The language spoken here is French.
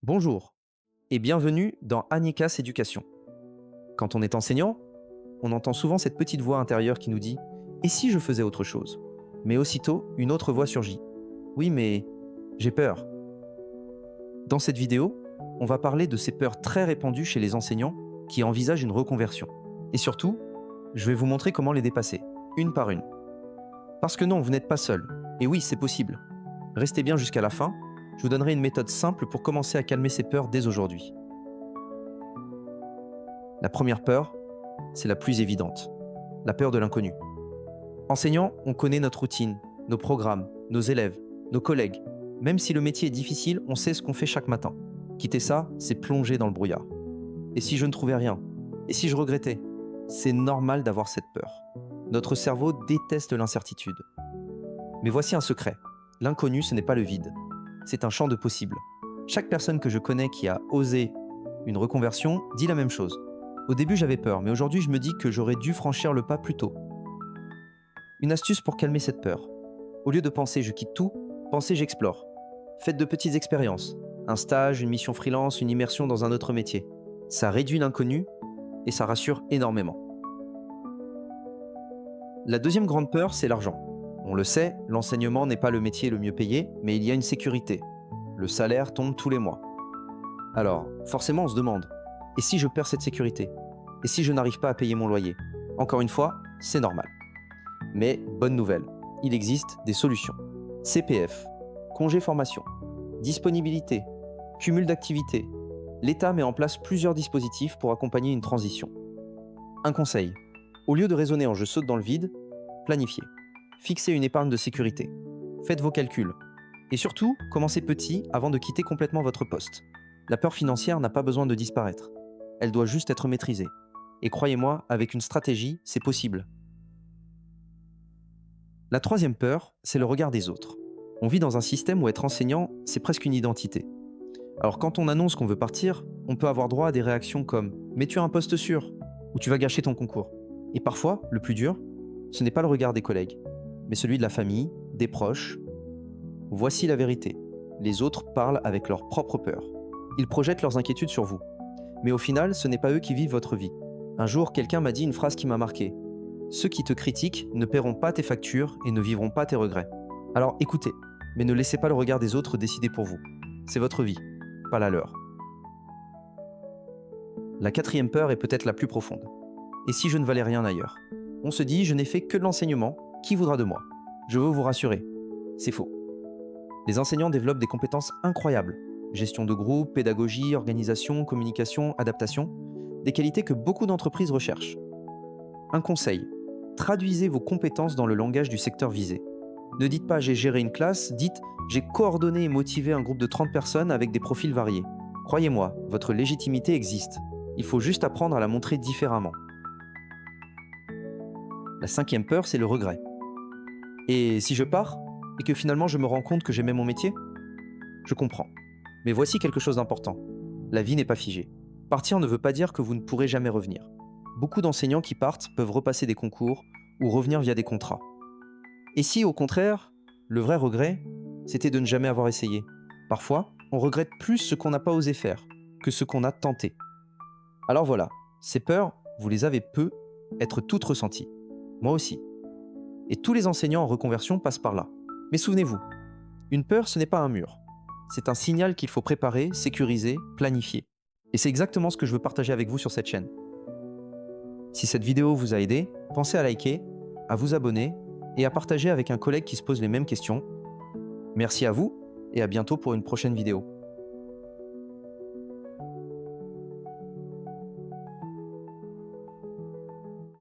Bonjour et bienvenue dans Annikas Éducation. Quand on est enseignant, on entend souvent cette petite voix intérieure qui nous dit «Et si je faisais autre chose?» Mais aussitôt, une autre voix surgit. «Oui, mais j'ai peur.» Dans cette vidéo, on va parler de ces peurs très répandues chez les enseignants qui envisagent une reconversion. Et surtout, je vais vous montrer comment les dépasser, une par une. Parce que non, vous n'êtes pas seul. Et oui, c'est possible. Restez bien jusqu'à la fin, je vous donnerai une méthode simple pour commencer à calmer ces peurs dès aujourd'hui. La première peur, c'est la plus évidente, la peur de l'inconnu. Enseignant, on connaît notre routine, nos programmes, nos élèves, nos collègues. Même si le métier est difficile, on sait ce qu'on fait chaque matin. Quitter ça, c'est plonger dans le brouillard. Et si je ne trouvais rien? Et si je regrettais? C'est normal d'avoir cette peur. Notre cerveau déteste l'incertitude. Mais voici un secret. L'inconnu, ce n'est pas le vide. C'est un champ de possibles. Chaque personne que je connais qui a osé une reconversion dit la même chose. Au début, j'avais peur, mais aujourd'hui, je me dis que j'aurais dû franchir le pas plus tôt. Une astuce pour calmer cette peur. Au lieu de penser je quitte tout, pensez j'explore. Faites de petites expériences. Un stage, une mission freelance, une immersion dans un autre métier. Ça réduit l'inconnu et ça rassure énormément. La deuxième grande peur, c'est l'argent. On le sait, l'enseignement n'est pas le métier le mieux payé, mais il y a une sécurité. Le salaire tombe tous les mois. Alors, forcément, on se demande, et si je perds cette sécurité? Et si je n'arrive pas à payer mon loyer? Encore une fois, c'est normal. Mais bonne nouvelle, il existe des solutions. CPF, congé formation, disponibilité, cumul d'activités. L'État met en place plusieurs dispositifs pour accompagner une transition. Un conseil, au lieu de raisonner en je saute dans le vide, planifiez. Fixez une épargne de sécurité. Faites vos calculs. Et surtout, commencez petit avant de quitter complètement votre poste. La peur financière n'a pas besoin de disparaître. Elle doit juste être maîtrisée. Et croyez-moi, avec une stratégie, c'est possible. La troisième peur, c'est le regard des autres. On vit dans un système où être enseignant, c'est presque une identité. Alors quand on annonce qu'on veut partir, on peut avoir droit à des réactions comme « mais tu as un poste sûr » ou « tu vas gâcher ton concours ». Et parfois, le plus dur, ce n'est pas le regard des collègues, mais celui de la famille, des proches. Voici la vérité. Les autres parlent avec leur propre peur. Ils projettent leurs inquiétudes sur vous. Mais au final, ce n'est pas eux qui vivent votre vie. Un jour, quelqu'un m'a dit une phrase qui m'a marqué. Ceux qui te critiquent ne paieront pas tes factures et ne vivront pas tes regrets. Alors écoutez, mais ne laissez pas le regard des autres décider pour vous. C'est votre vie, pas la leur. La quatrième peur est peut-être la plus profonde. Et si je ne valais rien ailleurs? On se dit, je n'ai fait que de l'enseignement, qui voudra de moi? Je veux vous rassurer, c'est faux. Les enseignants développent des compétences incroyables. Gestion de groupe, pédagogie, organisation, communication, adaptation. Des qualités que beaucoup d'entreprises recherchent. Un conseil, traduisez vos compétences dans le langage du secteur visé. Ne dites pas j'ai géré une classe, dites j'ai coordonné et motivé un groupe de 30 personnes avec des profils variés. Croyez-moi, votre légitimité existe. Il faut juste apprendre à la montrer différemment. La cinquième peur, c'est le regret. Et si je pars, et que finalement je me rends compte que j'aimais mon métier? Je comprends. Mais voici quelque chose d'important. La vie n'est pas figée. Partir ne veut pas dire que vous ne pourrez jamais revenir. Beaucoup d'enseignants qui partent peuvent repasser des concours ou revenir via des contrats. Et si, au contraire, le vrai regret, c'était de ne jamais avoir essayé? Parfois, on regrette plus ce qu'on n'a pas osé faire que ce qu'on a tenté. Alors voilà, ces peurs, vous les avez être toutes ressenties. Moi aussi. Et tous les enseignants en reconversion passent par là. Mais souvenez-vous, une peur, ce n'est pas un mur. C'est un signal qu'il faut préparer, sécuriser, planifier. Et c'est exactement ce que je veux partager avec vous sur cette chaîne. Si cette vidéo vous a aidé, pensez à liker, à vous abonner et à partager avec un collègue qui se pose les mêmes questions. Merci à vous et à bientôt pour une prochaine vidéo.